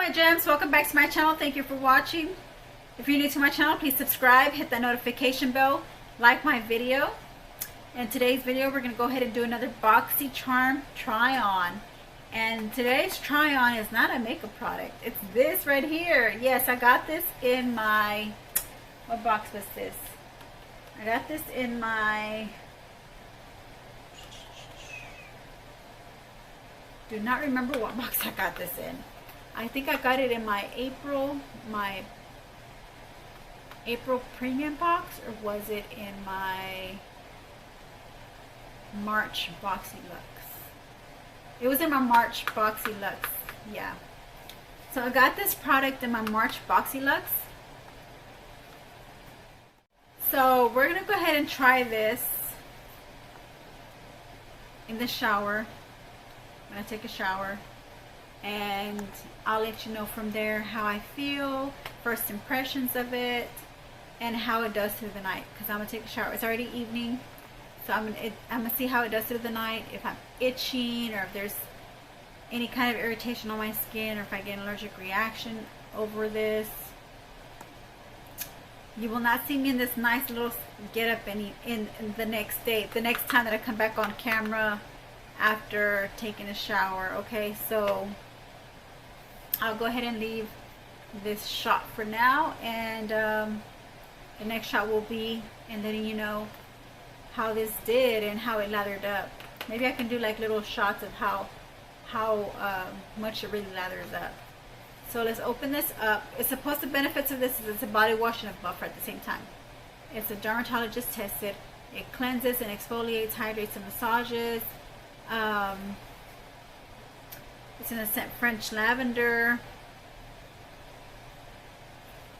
my gems, welcome back to my channel. Thank you for watching. If you're new to my channel, please subscribe, hit that notification bell, like my video. In today's video, we're going to go ahead and do another Boxy Charm try-on. And today's try-on is not a makeup product. It's this right here. Yes, I got this in my... What box was this? I got this in my... Do not remember what box I got this in. I think I got it in my April premium box, or was it in my March Boxy Luxe? It was in my March Boxy Luxe, yeah. So I got this product in my March Boxy Luxe. So we're gonna go ahead and try this in the shower. I'm gonna take a shower and I'll let you know from there how I feel, first impressions of it, and how it does through the night, because I'm gonna take a shower. It's already evening, so I'm gonna see how it does through the night, if I'm itching or if there's any kind of irritation on my skin, or if I get an allergic reaction over this. You will not see me in this nice little get up in the next day, the next time that I come back on camera after taking a shower. Okay, so I'll go ahead and leave this shot for now, and the next shot will be in letting you know how this did and how it lathered up. Maybe I can do like little shots of how much it really lathers up. So let's open this up. It's supposed to, benefits of this is it's a body wash and a buffer at the same time. It's a dermatologist tested. It cleanses and exfoliates, hydrates and massages. It's in the scent French lavender.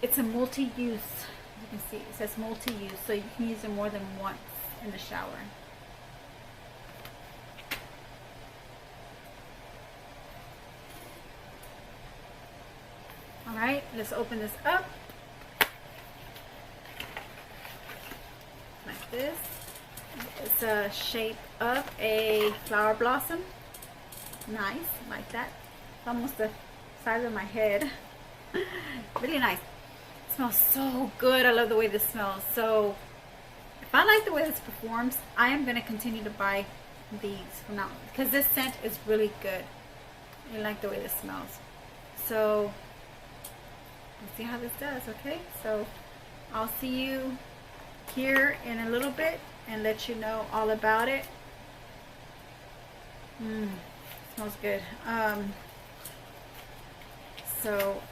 It's a multi-use. You can see it says multi-use, so you can use it more than once in the shower. Alright, let's open this up. Like this. It's a shape of a flower blossom. Nice, like that. It's almost the size of my head. Really nice. It smells so good. I love the way this smells. So if I like the way this performs, I am going to continue to buy these from now on, because this scent is really good. I like the way this smells. So let's see how this does. Okay, so I'll see you here in a little bit and let you know all about it. Smells good. So,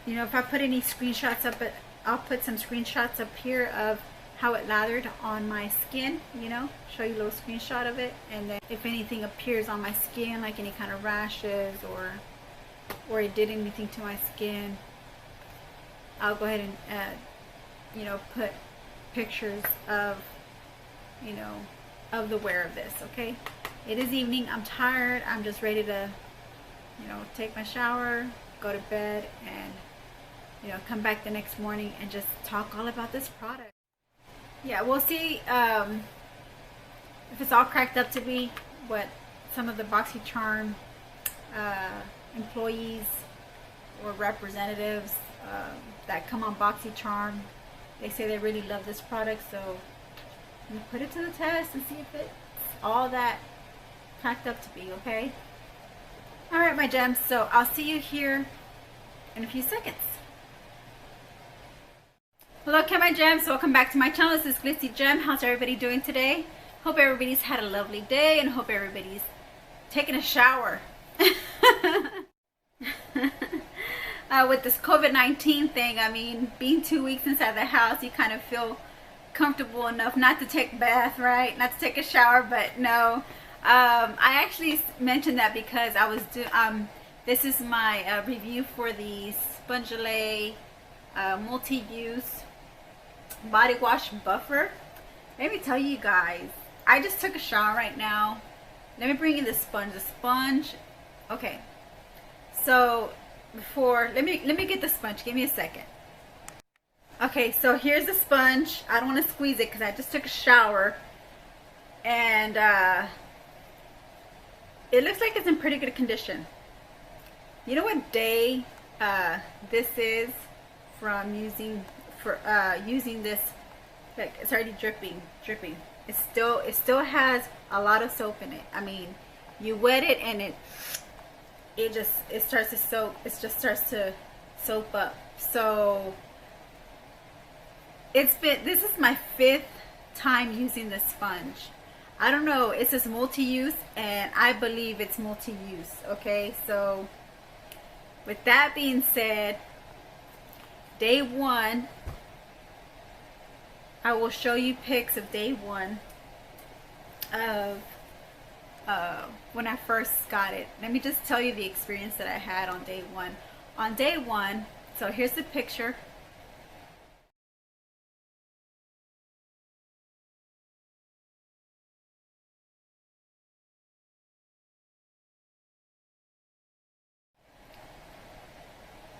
you know, if I put any screenshots up, I'll put some screenshots up here of how it lathered on my skin, you know, show you a little screenshot of it. And then if anything appears on my skin, like any kind of rashes or it did anything to my skin, I'll go ahead and you know, put pictures of, you know, of the wear of this. Okay, it is evening. I'm tired. I'm just ready to, you know, take my shower, go to bed, and, you know, come back the next morning and just talk all about this product. Yeah, we'll see if it's all cracked up to be what some of the Boxy Charm employees or representatives that come on Boxy Charm, they say they really love this product. So I'm gonna put it to the test and see if it's all that cracked up to be. Okay, all right, my gems, so I'll see you here in a few seconds. Hello, okay, my gems, welcome back to my channel. This is Glitzy Gem. How's everybody doing today? Hope everybody's had a lovely day, and hope everybody's taking a shower. With this COVID-19 thing, I mean, being 2 weeks inside the house, you kind of feel comfortable enough not to take a bath, right? Not to take a shower, but no. I actually mentioned that because I was this is my review for the Spongelle multi-use body wash buffer. Let me tell you guys, I just took a shower right now. Let me bring you the sponge. The sponge, okay, so before, let me get the sponge. Give me a second. Okay, so here's the sponge. I don't want to squeeze it because I just took a shower, and it looks like it's in pretty good condition. You know what day this is from using this? Like, it's already dripping. It still has a lot of soap in it. I mean, you wet it and it starts to soak. It just starts to soap up. So this is my 5th time using this sponge. I don't know, it says multi-use, and I believe it's multi-use. Okay, so with that being said, day 1, I will show you pics of day 1 of when I first got it. Let me just tell you the experience that I had on day 1. On day 1, so here's the picture.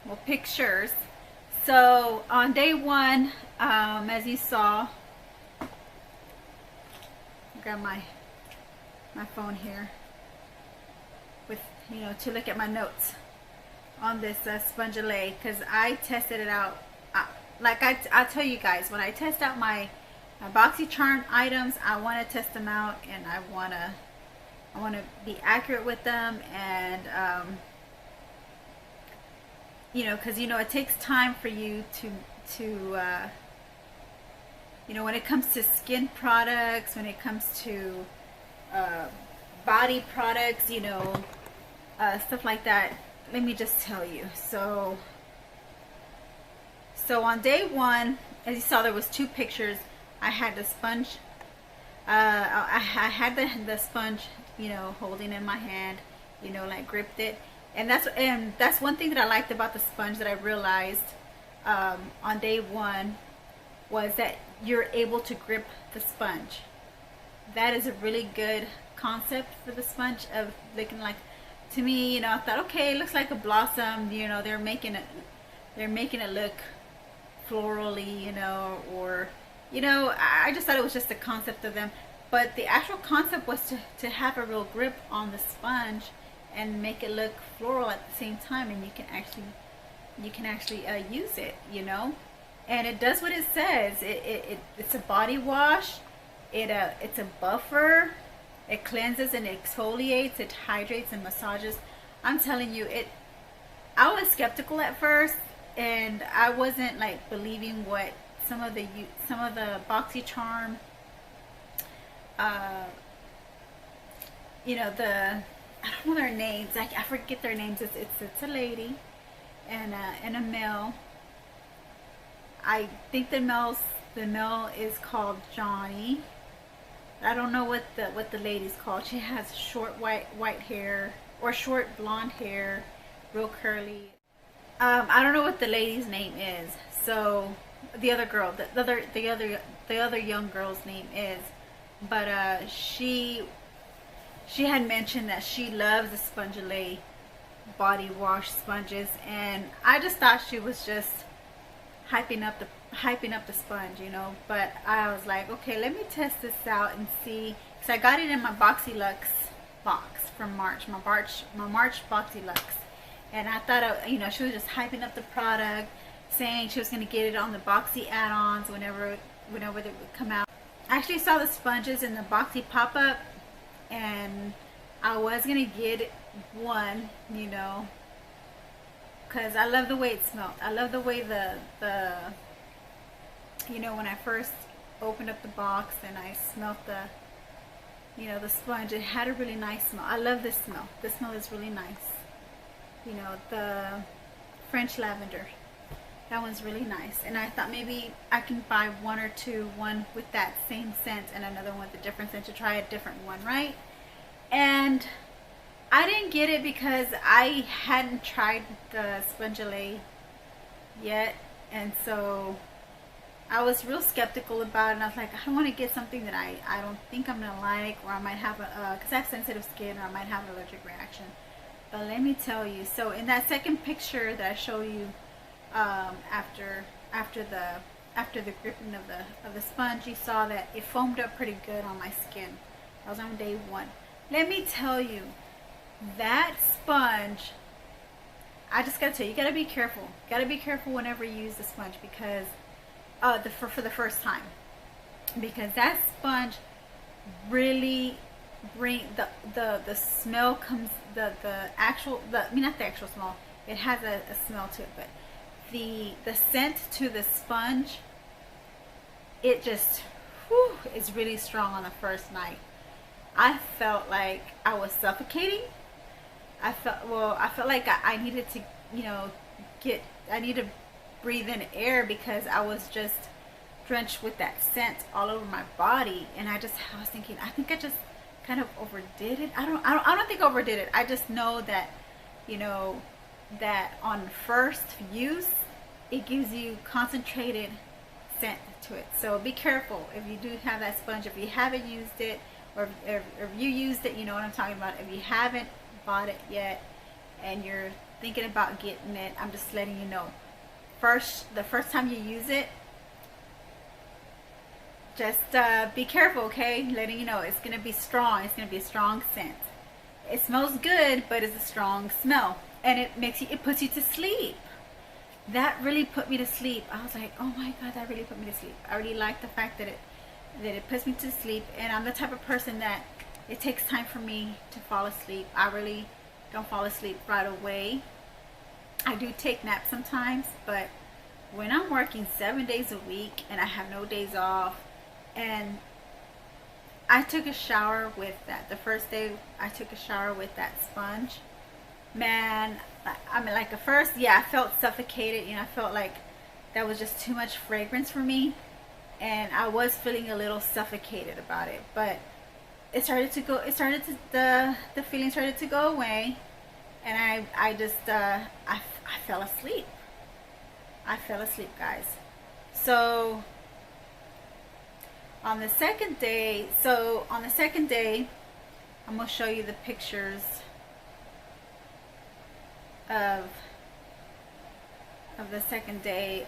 Well, pictures. So on day 1, as you saw, grab my phone here with, you know, to look at my notes on this Spongelle, because I tested it out. Like I tell you guys, when I test out my Boxy charm items, I want to test them out, and I want to be accurate with them, and you know, because, you know, it takes time for you to you know, when it comes to skin products, when it comes to body products, you know, stuff like that. Let me just tell you. So on day 1, as you saw, there was 2 pictures. I had the sponge. I had the sponge, you know, holding in my hand, you know, like gripped it. And that's one thing that I liked about the sponge that I realized on day 1 was that you're able to grip the sponge. That is a really good concept for the sponge, of looking like, to me, you know, I thought, okay, it looks like a blossom, you know, they're making it look florally, you know, or, you know, I just thought it was just the concept of them. But the actual concept was to have a real grip on the sponge and make it look floral at the same time, and you can actually use it, you know, and it does what it says. It's a body wash. It's a buffer. It cleanses and exfoliates. It hydrates and massages. I'm telling you, I was skeptical at first, and I wasn't like believing what some of the Boxy charm, you know, I don't know their names. I forget their names. It's a lady and a male. I think the male is called Johnny. I don't know what the lady's called. She has short white hair, or short blonde hair, real curly. I don't know what the lady's name is. So the other girl, the other young girl's name is, but she had mentioned that she loves the Spongelle body wash sponges, and I just thought she was just hyping up the sponge, you know. But I was like, okay, let me test this out and see, because I got it in my Boxy Luxe box from March, my March Boxy Luxe, and I thought, you know, she was just hyping up the product, saying she was going to get it on the Boxy add-ons whenever they would come out. I actually saw the sponges in the Boxy pop-up, and I was gonna get one, you know, because I love the way it smelled. I love the way the you know, when I first opened up the box and I smelled the, you know, the sponge, it had a really nice smell. I love this smell. This smell is really nice. You know, the French lavender, that one's really nice. And I thought maybe I can buy one or two, one with that same scent and another one with a different scent, to try a different one, right? And I didn't get it because I hadn't tried the Spongelle yet, and so I was real skeptical about it, and I was like, I don't want to get something that I don't think I'm gonna like, or I might have a because I have sensitive skin, or I might have an allergic reaction. But let me tell you, so in that second picture that I show you, after the gripping of the sponge, you saw that it foamed up pretty good on my skin. I was on day one. Let me tell you, that sponge I just gotta tell you, you gotta be careful. Gotta be careful whenever you use the sponge, because for the first time, because that sponge really bring the smell comes, the actual, I mean, not the actual smell, it has a smell to it, but the scent to the sponge, it just is really strong on the first night. I felt like I was suffocating. I felt like I needed to, you know, I need to breathe in air, because I was just drenched with that scent all over my body. And I was thinking, I think I just kind of overdid it. I don't think I overdid it. I just know that, you know, that on first use, it gives you concentrated scent to it. So be careful if you do have that sponge. If you haven't used it, or if you used it, you know what I'm talking about. If you haven't bought it yet and you're thinking about getting it, I'm just letting you know, the first time you use it, just be careful, okay? Letting you know, it's gonna be strong. It's gonna be a strong scent. It smells good, but it's a strong smell, and it puts you to sleep. That really put me to sleep. I was like, oh my god, that really put me to sleep. I really like the fact that it puts me to sleep. And I'm the type of person that it takes time for me to fall asleep. I really don't fall asleep right away. I do take naps sometimes, but when I'm working 7 days a week and I have no days off, and I took a shower with that, the first day I took a shower with that sponge, man, I mean, like, at first, yeah, I felt suffocated. You know, I felt like that was just too much fragrance for me, and I was feeling a little suffocated about it. But it started to go, the feeling started to go away, and I just, I fell asleep. I fell asleep, guys. So on the second day, I'm gonna show you the pictures of the second day,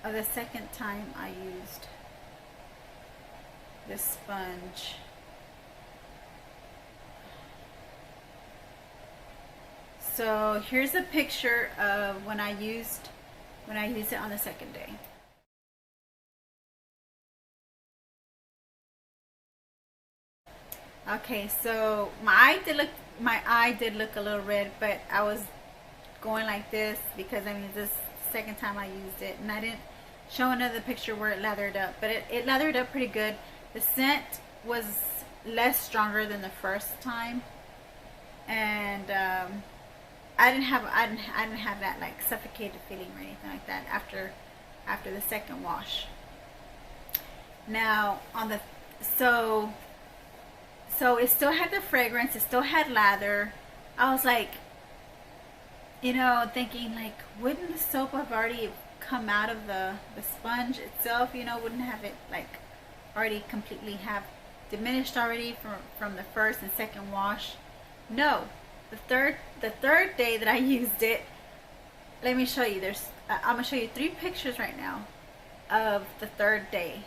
of the second time I used this sponge. So here's a picture of when I used it on the second day. Okay, so my eye did look a little red, but I was going like this because, I mean, this is the second time I used it, and I didn't show another picture where it lathered up, but it lathered up pretty good. The scent was less stronger than the first time, and I didn't have that like suffocated feeling or anything like that after the second wash. Now on the so it still had the fragrance, it still had lather. I was like, you know, thinking like, wouldn't the soap have already come out of the sponge itself? You know, wouldn't have it like already completely have diminished already from the first and second wash? No. The third day that I used it, let me show you. I'm gonna show you 3 pictures right now of the third day.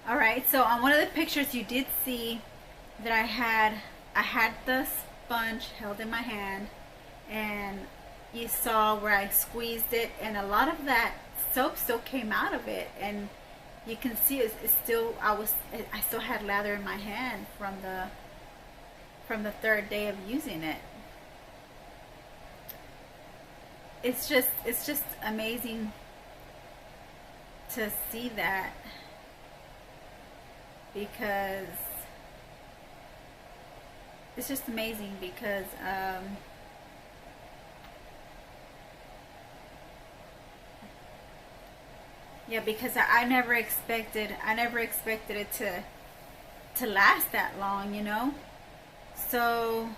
Alright, so on one of the pictures you did see that I had the sponge held in my hand, and you saw where I squeezed it, and a lot of that soap still came out of it, and you can see it's still, I still had lather in my hand from the third day of using it. It's just amazing to see that, because it's just amazing because yeah, because I never expected it to last that long, you know. So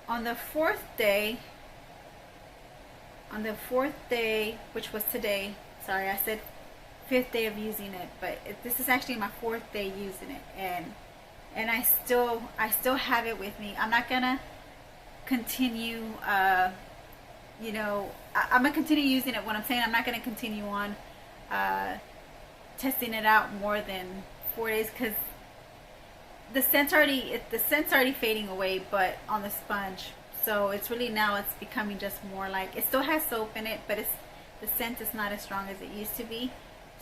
on the fourth day, which was today, sorry, I said 5th day of using it, but this is actually my 4th day using it, and I still have it with me. I'm not gonna continue, you know, I'm gonna continue using it. What I'm saying, I'm not gonna continue on testing it out more than 4 days, because the scent's already fading away, but on the sponge. So it's really, now it's becoming just more like, it still has soap in it, but the scent is not as strong as it used to be.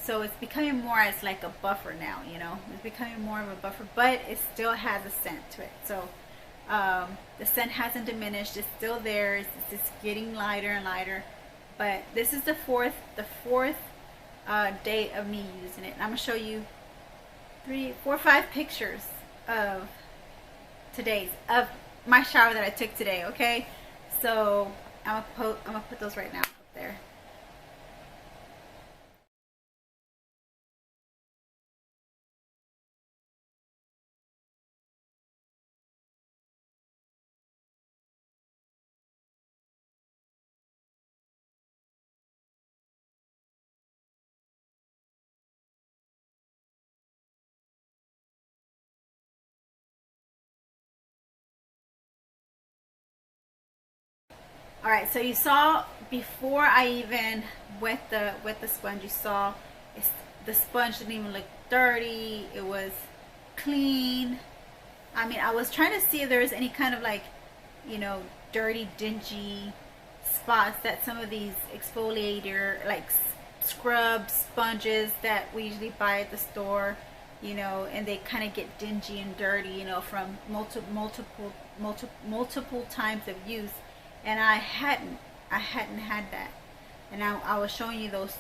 So it's becoming more as like a buffer now, you know. It's becoming more of a buffer, but it still has a scent to it. So the scent hasn't diminished. It's still there. It's just getting lighter and lighter. But this is the fourth day of me using it. And I'm gonna show you 3, 4, 5 pictures of of my shower that I took today. Okay, so I'm gonna put those right now up there. All right, so you saw before I even wet the sponge, you saw the sponge didn't even look dirty. It was clean. I mean, I was trying to see if there was any kind of like, you know, dirty, dingy spots that some of these exfoliator, like scrub sponges that we usually buy at the store, you know, and they kind of get dingy and dirty, you know, from multiple times of use. And I hadn't had that. And I was showing you those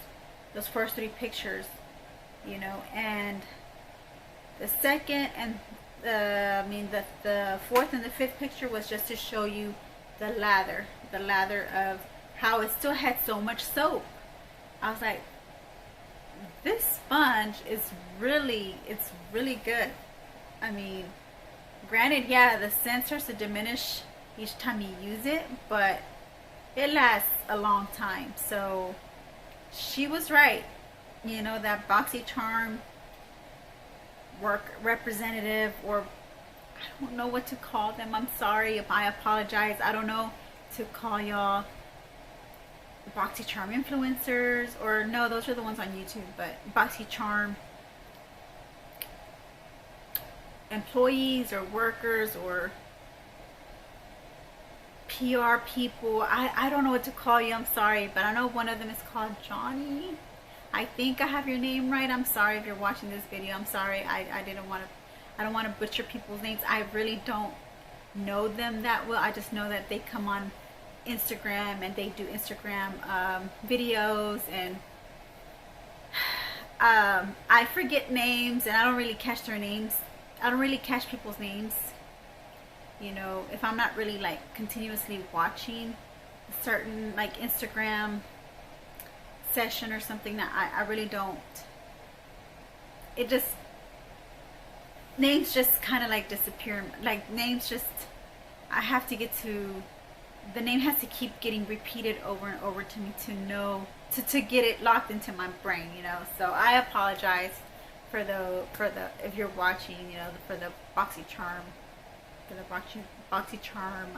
first 3 pictures, you know, and the second and the 4th and the 5th picture was just to show you the lather of how it still had so much soap. I was like, this sponge is really good. I mean, granted, yeah, the scent starts to diminish each time you use it, but it lasts a long time. So she was right, you know, that BoxyCharm work representative, or I don't know what to call them. I'm sorry if I apologize. I don't know to call y'all BoxyCharm influencers, or no, those are the ones on YouTube, but BoxyCharm employees or workers or PR people. I don't know what to call you. I'm sorry, but I know one of them is called Johnny. I think I have your name right. I'm sorry if you're watching this video. I'm sorry. I don't want to butcher people's names. I really don't know them that well. I just know that they come on Instagram and they do Instagram videos, and I forget names, and I don't really catch their names. I don't really catch people's names. You know, if I'm not really like continuously watching a certain like Instagram session or something, that I really don't. It just, names just kind of like disappear. Like names just, I have to get to, the name has to keep getting repeated over and over to me to know, to get it locked into my brain, you know. So I apologize for the if you're watching, you know, for the BoxyCharm. For the BoxyCharm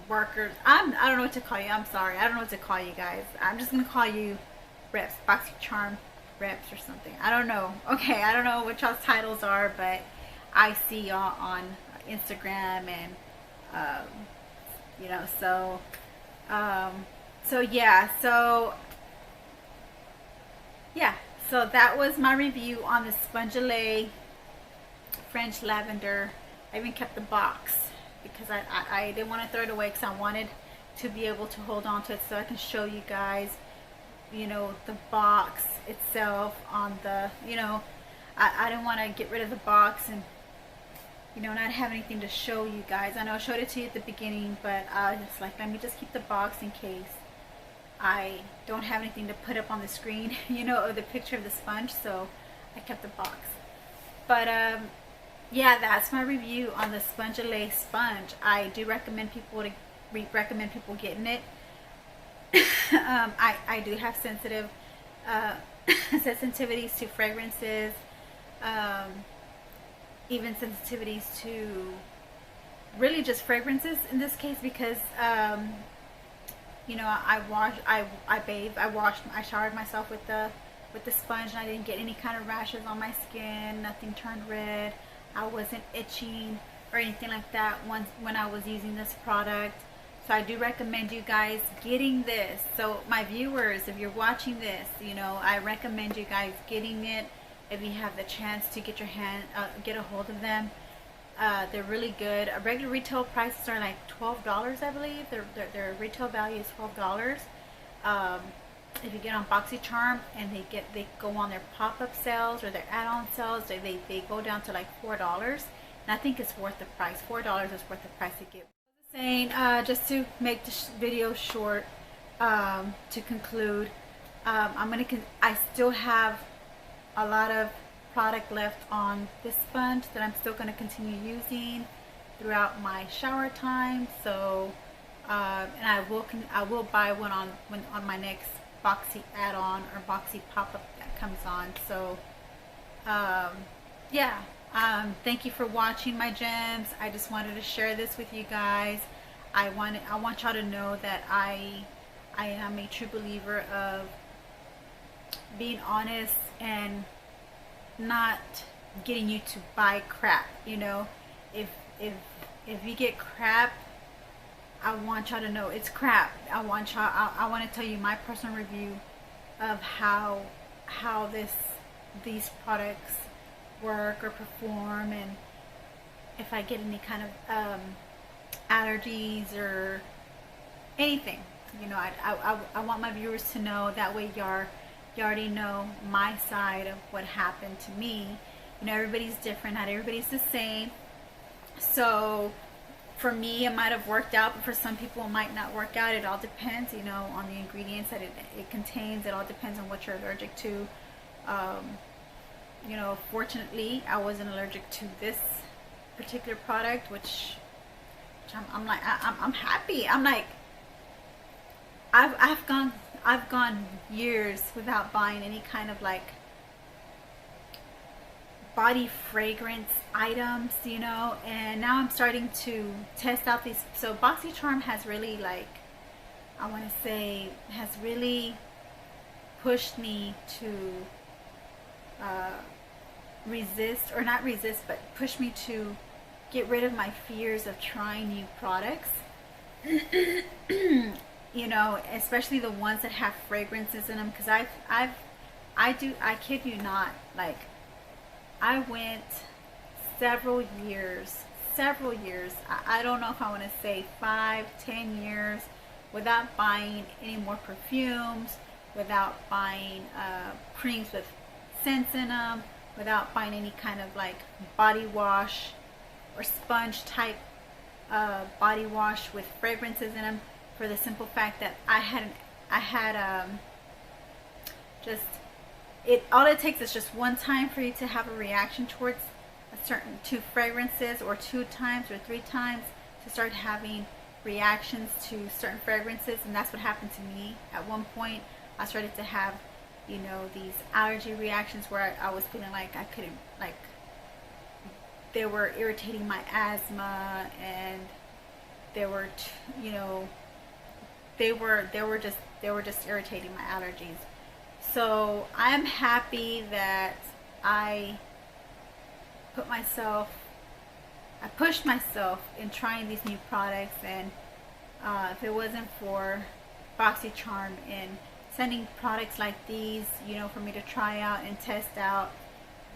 workers. I don't know what to call you. I'm sorry. I don't know what to call you guys. I'm just gonna call you reps, BoxyCharm reps or something. I don't know. Okay, I don't know what y'all's titles are, but I see y'all on Instagram, and you know, so yeah, so that was my review on the Spongelle French lavender. I even kept the box because I didn't want to throw it away, because I wanted to be able to hold on to it so I can show you guys, you know, the box itself on the, you know, I didn't want to get rid of the box and, you know, not have anything to show you guys. I know I showed it to you at the beginning, but I was like, let me just keep the box in case I don't have anything to put up on the screen, you know, of the picture of the sponge. So I kept the box. But yeah, that's my review on the Spongelle sponge. I do recommend people getting it. I do have sensitive sensitivities to fragrances. even sensitivities to really just fragrances in this case, because you know, I bathed, I showered myself with the sponge, and I didn't get any kind of rashes on my skin. Nothing turned red. I wasn't itching or anything like that when I was using this product. So I do recommend you guys getting this. So my viewers, if you're watching this, you know, I recommend you guys getting it if you have the chance to get a hold of them. They're really good. Regular retail prices are like $12, I believe. Their retail value is $12. If you get on BoxyCharm and they go on their pop-up sales or their add-on sales, they go down to like $4, and I think it's worth the price. $4 is worth the price to get. Saying, just to make this video short, to conclude, I still have a lot of product left on this sponge that I'm still going to continue using throughout my shower time. So and I will buy one on my next Boxy add-on or Boxy pop-up that comes on. So yeah, thank you for watching, my gems. I just wanted to share this with you guys. I want y'all to know that I am a true believer of being honest and not getting you to buy crap. You know, if you get crap, I want y'all to know it's crap. I want to tell you my personal review of how these products work or perform, and if I get any kind of allergies or anything. You know, I want my viewers to know, that way you already know my side of what happened to me. You know, everybody's different, not everybody's the same. So for me, it might have worked out, but for some people it might not work out. It all depends, you know, on the ingredients that it contains. It all depends on what you're allergic to. You know, fortunately, I wasn't allergic to this particular product, which I'm like, I'm happy. I'm like, I've gone years without buying any kind of like body fragrance items, you know, and now I'm starting to test out these. So BoxyCharm has really, like, I want to say, has really pushed me to resist, or not resist, but push me to get rid of my fears of trying new products. You know, especially the ones that have fragrances in them, because I kid you not, like, I went several years, I don't know if I want to say 5-10 years without buying any more perfumes, without buying creams with scents in them, without buying any kind of like body wash or sponge type body wash with fragrances in them, for the simple fact that I had just, all it takes is just one time for you to have a reaction towards a certain 2 fragrances, or 2 times or 3 times to start having reactions to certain fragrances. And that's what happened to me. At one point I started to have, you know, these allergy reactions where I was feeling like I couldn't, like, they were irritating my asthma, and they were, you know, they were just irritating my allergies. So I'm happy that I pushed myself in trying these new products, and if it wasn't for BoxyCharm and sending products like these, you know, for me to try out and test out,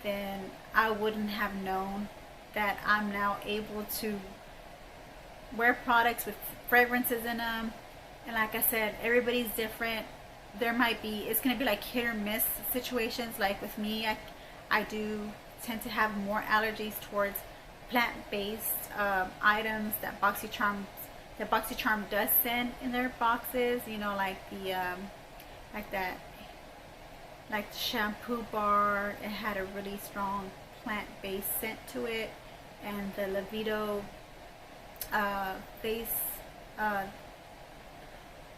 then I wouldn't have known that I'm now able to wear products with fragrances in them. And like I said, everybody's different. There might be, it's going to be like hit or miss situations. Like with me, I do tend to have more allergies towards plant-based items that BoxyCharm does send in their boxes. You know, like the like the shampoo bar, it had a really strong plant-based scent to it, and the Libido face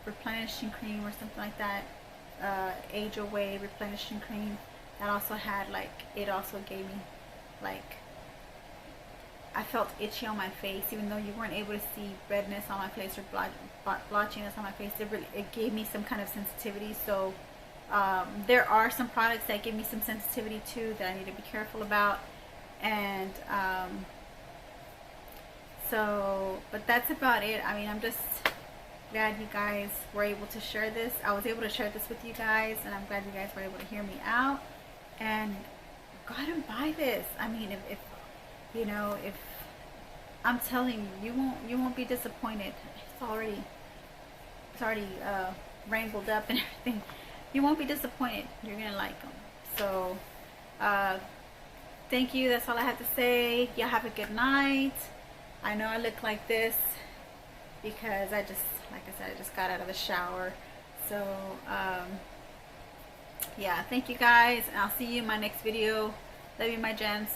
replenishing cream or something like that, age away replenishing cream, that also had like, it also gave me like, I felt itchy on my face, even though you weren't able to see redness on my face or blotchiness on my face. It gave me some kind of sensitivity. So there are some products that give me some sensitivity too that I need to be careful about. And so, but that's about it. I mean, I'm just glad you guys were able to share this. I was able to share this with you guys, and I'm glad you guys were able to hear me out. And go ahead and buy this. I mean, if you know, if I'm telling you, you won't be disappointed. It's already wrangled up and everything. You won't be disappointed. You're gonna like them. So thank you. That's all I have to say. Y'all have a good night. I know I look like this because I just, like I said, I just got out of the shower. So yeah, thank you guys, and I'll see you in my next video. Love you, my gems.